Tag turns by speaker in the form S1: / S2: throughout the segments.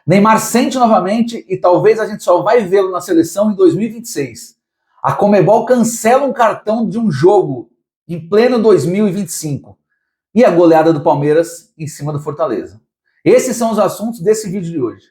S1: Neymar sente novamente e talvez a gente só vai vê-lo na seleção em 2026. A Conmebol cancela um cartão de um jogo em pleno 2025. E a goleada do Palmeiras em cima do Fortaleza. Esses são os assuntos desse vídeo de hoje.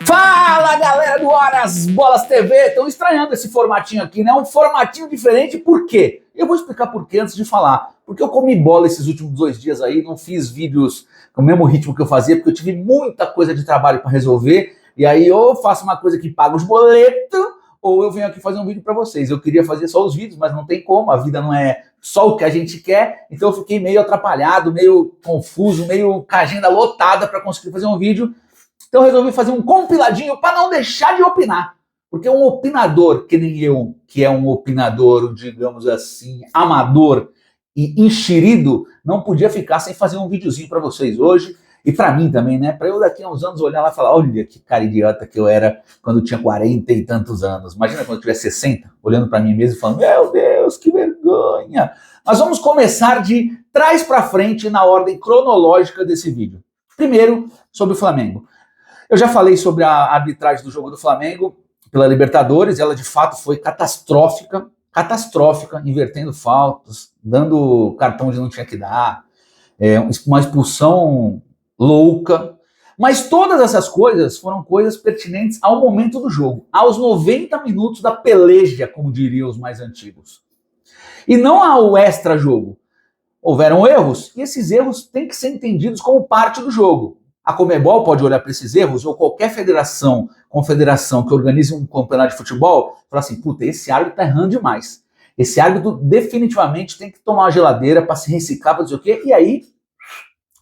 S1: Fala, galera do Horas Bolas TV! Estão estranhando esse formatinho aqui, né? Um formatinho diferente, por quê? Eu vou explicar por quê antes de falar. Porque eu comi bola esses últimos 2 dias aí, não fiz vídeos no mesmo ritmo que eu fazia, porque eu tive muita coisa de trabalho para resolver, e aí ou eu faço uma coisa que paga os boletos, ou eu venho aqui fazer um vídeo para vocês. Eu queria fazer só os vídeos, mas não tem como, a vida não é só o que a gente quer, então eu fiquei meio atrapalhado, meio confuso, meio com a agenda lotada para conseguir fazer um vídeo. Então eu resolvi fazer um compiladinho para não deixar de opinar. Porque um opinador, que nem eu, que é um opinador, digamos assim, amador e enxerido, não podia ficar sem fazer um videozinho para vocês hoje. E para mim também, né? Para eu daqui a uns anos olhar lá e falar, olha que cara idiota que eu era quando eu tinha 40 e tantos anos. Imagina quando eu tiver 60, olhando para mim mesmo e falando, meu Deus, que vergonha. Nós vamos começar de trás para frente na ordem cronológica desse vídeo. Primeiro, sobre o Flamengo. Eu já falei sobre a arbitragem do jogo do Flamengo pela Libertadores, ela de fato foi catastrófica, invertendo faltas, dando cartão onde não tinha que dar, uma expulsão louca, mas todas essas coisas foram coisas pertinentes ao momento do jogo, aos 90 minutos da peleja, como diriam os mais antigos, e não ao extra-jogo. Houveram erros, e esses erros têm que ser entendidos como parte do jogo. A Conmebol pode olhar para esses erros, ou qualquer federação, confederação que organize um campeonato de futebol, falar assim, puta, esse árbitro está errando demais. Esse árbitro definitivamente tem que tomar uma geladeira para se reciclar, para dizer o quê, e aí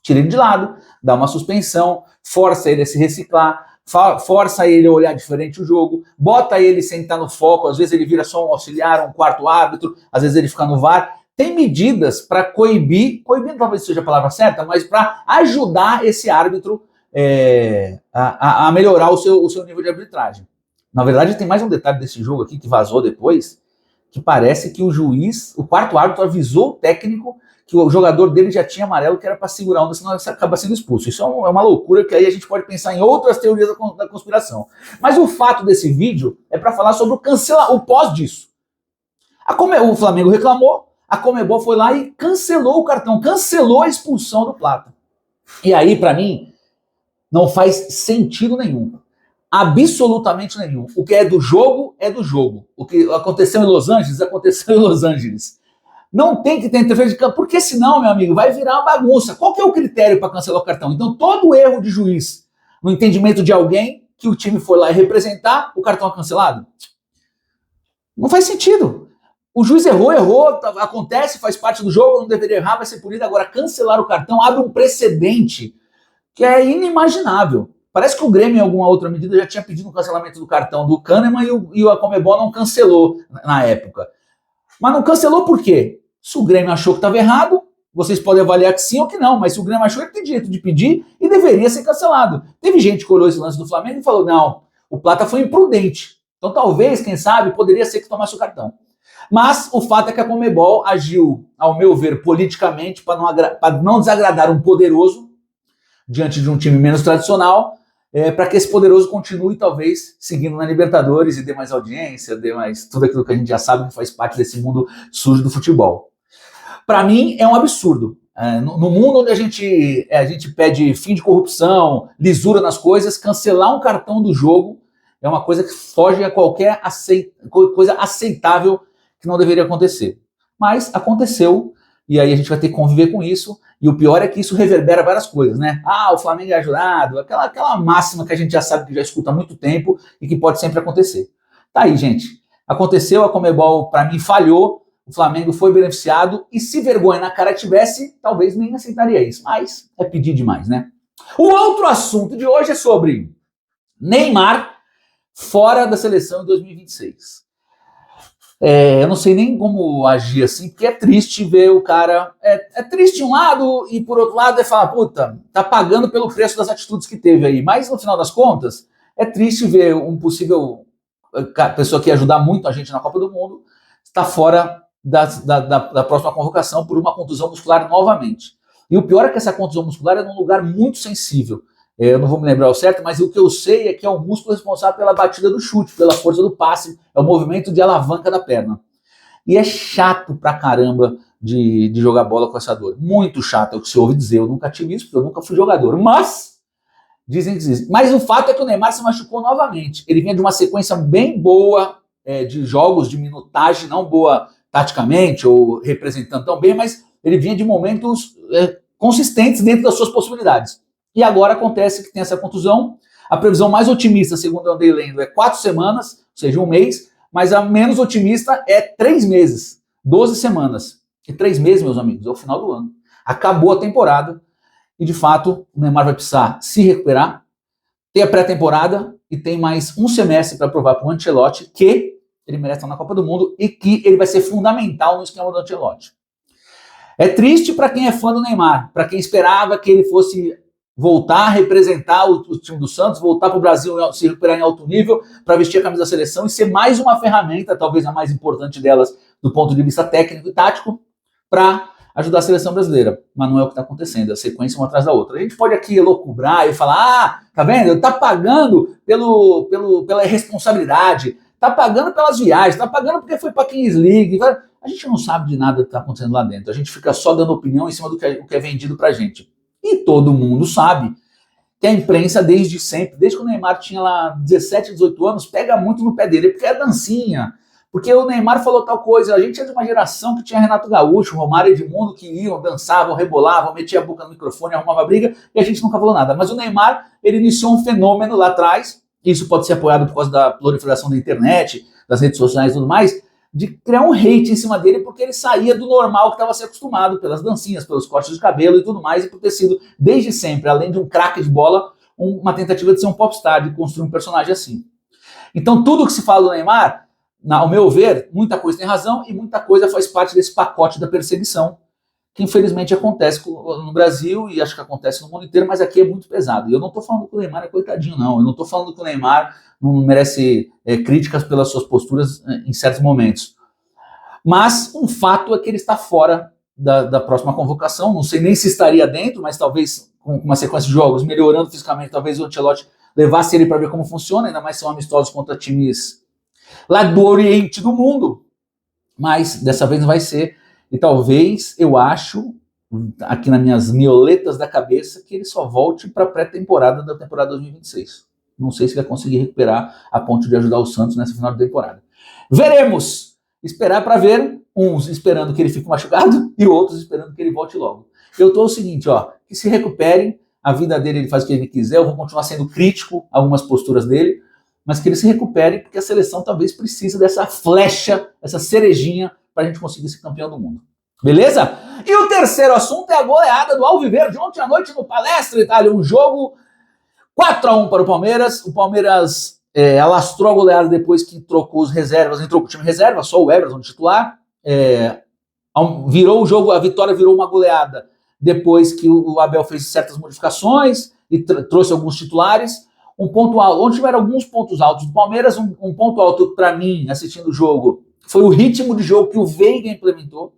S1: tira ele de lado, dá uma suspensão, força ele a se reciclar, força ele a olhar diferente o jogo, bota ele sem estar no foco, às vezes ele vira só um auxiliar, um quarto árbitro, às vezes ele fica no VAR. Tem medidas para coibir talvez seja a palavra certa, mas para ajudar esse árbitro a melhorar o seu nível de arbitragem. Na verdade, tem mais um detalhe desse jogo aqui que vazou depois, que parece que o juiz, o quarto árbitro, avisou o técnico que o jogador dele já tinha amarelo, que era para segurar onda, senão ele acaba sendo expulso. Isso é uma loucura, que aí a gente pode pensar em outras teorias da conspiração. Mas o fato desse vídeo é para falar sobre o pós disso. O Flamengo reclamou, a Conmebol foi lá e cancelou o cartão, cancelou a expulsão do Plata. E aí, para mim, não faz sentido nenhum. Absolutamente nenhum. O que é do jogo, é do jogo. O que aconteceu em Los Angeles, aconteceu em Los Angeles. Não tem que ter interferência de campo, porque senão, meu amigo, vai virar uma bagunça. Qual que é o critério para cancelar o cartão? Então, todo erro de juiz, no entendimento de alguém que o time foi lá e representar, o cartão é cancelado? Não faz sentido. O juiz errou, acontece, faz parte do jogo, não deveria errar, vai ser punido. Agora, cancelar o cartão abre um precedente que é inimaginável. Parece que o Grêmio, em alguma outra medida, já tinha pedido o cancelamento do cartão do Kahneman e a Conmebol não cancelou na época. Mas não cancelou por quê? Se o Grêmio achou que estava errado, vocês podem avaliar que sim ou que não, mas se o Grêmio achou, ele tem direito de pedir e deveria ser cancelado. Teve gente que olhou esse lance do Flamengo e falou, não, o Plata foi imprudente. Então talvez, quem sabe, poderia ser que tomasse o cartão. Mas o fato é que a Conmebol agiu, ao meu ver, politicamente, para não desagradar um poderoso diante de um time menos tradicional, para que esse poderoso continue, talvez, seguindo na Libertadores e dê mais audiência, dê mais tudo aquilo que a gente já sabe que faz parte desse mundo sujo do futebol. Para mim, é um absurdo. No mundo onde a gente pede fim de corrupção, lisura nas coisas, cancelar um cartão do jogo é uma coisa que foge a qualquer coisa aceitável que não deveria acontecer. Mas aconteceu, e aí a gente vai ter que conviver com isso, e o pior é que isso reverbera várias coisas, né? O Flamengo é ajudado, aquela máxima que a gente já sabe, que já escuta há muito tempo e que pode sempre acontecer. Tá aí, gente. Aconteceu, a Conmebol, para mim, falhou, o Flamengo foi beneficiado, e se vergonha na cara tivesse, talvez nem aceitaria isso, mas é pedir demais, né? O outro assunto de hoje é sobre Neymar fora da seleção em 2026. Eu não sei nem como agir assim, porque é triste ver o cara... É triste de um lado e por outro lado é falar, puta, tá pagando pelo preço das atitudes que teve aí. Mas no final das contas, é triste ver um possível pessoa que ia ajudar muito a gente na Copa do Mundo estar fora da próxima convocação por uma contusão muscular novamente. E o pior é que essa contusão muscular é num lugar muito sensível. Eu não vou me lembrar o certo, mas o que eu sei é que é o músculo responsável pela batida do chute, pela força do passe, é o movimento de alavanca da perna. E é chato pra caramba de jogar bola com essa dor. Muito chato, é o que se ouve dizer. Eu nunca tive isso, porque eu nunca fui jogador. Mas, dizem que existe. Mas o fato é que o Neymar se machucou novamente. Ele vinha de uma sequência bem boa de jogos, de minutagem, não boa taticamente ou representando tão bem, mas ele vinha de momentos consistentes dentro das suas possibilidades. E agora acontece que tem essa contusão. A previsão mais otimista, segundo eu andei lendo, é 4 semanas, ou seja, 1 mês, mas a menos otimista é 3 meses, 12 semanas. E 3 meses, meus amigos, é o final do ano. Acabou a temporada e, de fato, o Neymar vai precisar se recuperar, ter a pré-temporada e tem mais um semestre para provar para o Ancelotti que ele merece estar na Copa do Mundo e que ele vai ser fundamental no esquema do Ancelotti. É triste para quem é fã do Neymar, para quem esperava que ele fosse voltar a representar o time do Santos, voltar para o Brasil, se recuperar em alto nível, para vestir a camisa da seleção e ser mais uma ferramenta, talvez a mais importante delas, do ponto de vista técnico e tático, para ajudar a seleção brasileira. Mas não é o que está acontecendo, a sequência uma atrás da outra. A gente pode aqui elocubrar e falar, tá vendo? Está pagando pela irresponsabilidade, está pagando pelas viagens, está pagando porque foi para Kings League. A gente não sabe de nada que está acontecendo lá dentro, a gente fica só dando opinião em cima do que é vendido para a gente. E todo mundo sabe que a imprensa desde sempre, desde que o Neymar tinha lá 17, 18 anos, pega muito no pé dele, porque é dancinha, porque o Neymar falou tal coisa. A gente é de uma geração que tinha Renato Gaúcho, Romário e Edmundo, que iam, dançavam, rebolavam, metiam a boca no microfone, arrumava briga, e a gente nunca falou nada. Mas o Neymar, ele iniciou um fenômeno lá atrás, isso pode ser apoiado por causa da proliferação da internet, das redes sociais e tudo mais, de criar um hate em cima dele porque ele saía do normal que estava se acostumado, pelas dancinhas, pelos cortes de cabelo e tudo mais, e por ter sido, desde sempre, além de um craque de bola, uma tentativa de ser um popstar, de construir um personagem assim. Então tudo que se fala do Neymar, ao meu ver, muita coisa tem razão e muita coisa faz parte desse pacote da perseguição, que infelizmente acontece no Brasil e acho que acontece no mundo inteiro, mas aqui é muito pesado. E eu não estou falando que o Neymar é coitadinho, não. Eu não estou falando que o Neymar não merece críticas pelas suas posturas em certos momentos. Mas um fato é que ele está fora da próxima convocação. Não sei nem se estaria dentro, mas talvez com uma sequência de jogos, melhorando fisicamente, talvez o Ancelotti levasse ele para ver como funciona, ainda mais são amistosos contra times lá do Oriente do mundo. Mas dessa vez não vai ser. E talvez, eu acho, aqui nas minhas mioletas da cabeça, que ele só volte para a pré-temporada da temporada 2026. Não sei se vai conseguir recuperar a ponto de ajudar o Santos nessa final de temporada. Veremos! Esperar para ver, uns esperando que ele fique machucado e outros esperando que ele volte logo. Eu estou o seguinte, que se recupere, a vida dele ele faz o que ele quiser, eu vou continuar sendo crítico a algumas posturas dele, mas que ele se recupere porque a seleção talvez precise dessa flecha, essa cerejinha, para a gente conseguir ser campeão do mundo. Beleza? E o terceiro assunto é a goleada do Alviverde ontem à noite no Palestra Itália, um jogo 4-1 para o Palmeiras. O Palmeiras alastrou a goleada depois que trocou os reservas, entrou com o time reserva, só o Everton titular. Virou o jogo, a vitória virou uma goleada depois que o Abel fez certas modificações e trouxe alguns titulares. Um ponto alto, onde tiveram alguns pontos altos do Palmeiras, um ponto alto para mim, assistindo o jogo, foi o ritmo de jogo que o Veiga implementou.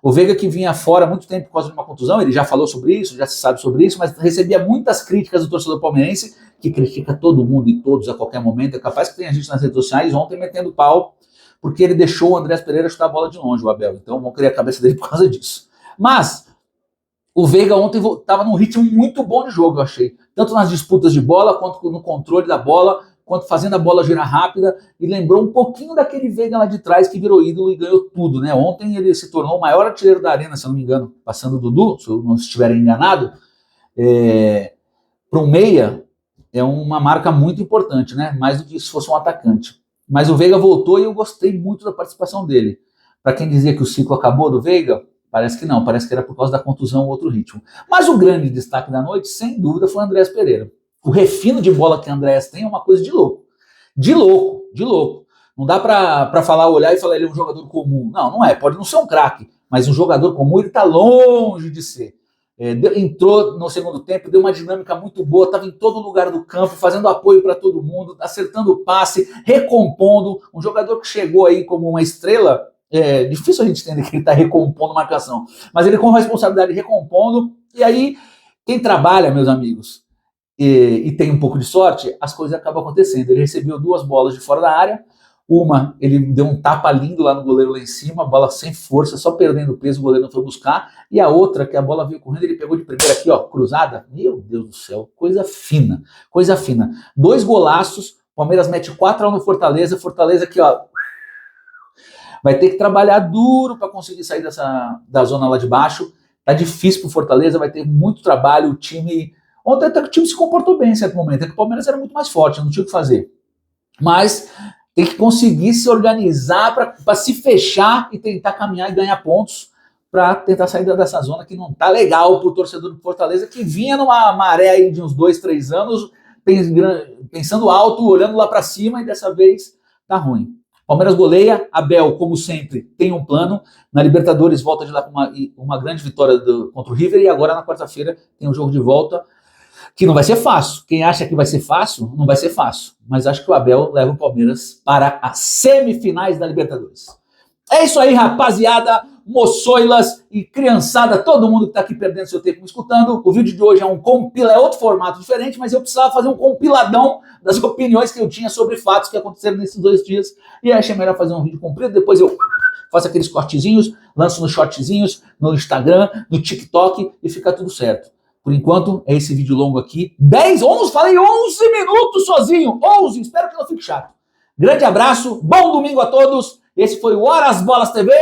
S1: O Veiga que vinha fora há muito tempo por causa de uma contusão, ele já falou sobre isso, já se sabe sobre isso, mas recebia muitas críticas do torcedor palmeirense, que critica todo mundo e todos a qualquer momento. É capaz que tenha gente nas redes sociais ontem metendo pau, porque ele deixou o Andrés Pereira chutar a bola de longe, o Abel. Então vão querer a cabeça dele por causa disso. Mas o Veiga ontem estava num ritmo muito bom de jogo, eu achei. Tanto nas disputas de bola, quanto no controle da bola, quanto fazendo a bola girar rápida, e lembrou um pouquinho daquele Veiga lá de trás que virou ídolo e ganhou tudo, né? Ontem ele se tornou o maior artilheiro da arena, se eu não me engano, passando o Dudu, se eu não estiver enganado. Para um meia, é uma marca muito importante, né? Mais do que se fosse um atacante. Mas o Veiga voltou e eu gostei muito da participação dele. Para quem dizia que o ciclo acabou do Veiga, parece que não, parece que era por causa da contusão ou outro ritmo. Mas o grande destaque da noite, sem dúvida, foi o Andrés Pereira. O refino de bola que o Andrés tem é uma coisa de louco. De louco, de louco. Não dá pra falar, olhar e falar ele é um jogador comum. Não, não é. Pode não ser um craque, mas um jogador comum ele tá longe de ser. Entrou no segundo tempo, deu uma dinâmica muito boa, estava em todo lugar do campo, fazendo apoio para todo mundo, acertando o passe, recompondo. Um jogador que chegou aí como uma estrela, difícil a gente entender que ele está recompondo marcação, mas ele com responsabilidade recompondo E aí, quem trabalha, meus amigos, e tem um pouco de sorte, as coisas acabam acontecendo. Ele recebeu 2 bolas de fora da área, uma, ele deu um tapa lindo lá no goleiro lá em cima, a bola sem força, só perdendo peso, o goleiro não foi buscar, e a outra, que a bola veio correndo, ele pegou de primeira aqui, ó, cruzada, meu Deus do céu, coisa fina, coisa fina. 2 golaços, Palmeiras mete 4-1 no Fortaleza, Fortaleza aqui, ó, vai ter que trabalhar duro para conseguir sair da zona lá de baixo, tá difícil pro Fortaleza, vai ter muito trabalho, o time... Ontem até que o time se comportou bem em certo momento, é que o Palmeiras era muito mais forte, não tinha o que fazer. Mas tem que conseguir se organizar para se fechar e tentar caminhar e ganhar pontos para tentar sair dessa zona que não tá legal pro torcedor do Fortaleza, que vinha numa maré aí de uns 2, 3 anos, pensando alto, olhando lá para cima, e dessa vez tá ruim. Palmeiras goleia, Abel, como sempre, tem um plano. Na Libertadores volta de lá com uma grande vitória contra o River, e agora na quarta-feira tem um jogo de volta que não vai ser fácil. Quem acha que vai ser fácil, não vai ser fácil. Mas acho que o Abel leva o Palmeiras para as semifinais da Libertadores. É isso aí, rapaziada, moçoilas e criançada, todo mundo que está aqui perdendo seu tempo me escutando. O vídeo de hoje é outro formato diferente, mas eu precisava fazer um compiladão das opiniões que eu tinha sobre fatos que aconteceram nesses 2 dias. E achei melhor fazer um vídeo comprido, depois eu faço aqueles cortezinhos, lanço nos shortzinhos, no Instagram, no TikTok e fica tudo certo. Por enquanto, é esse vídeo longo aqui. 11, falei 11 minutos sozinho. 11, espero que não fique chato. Grande abraço, bom domingo a todos. Esse foi o Horas Bolas TV.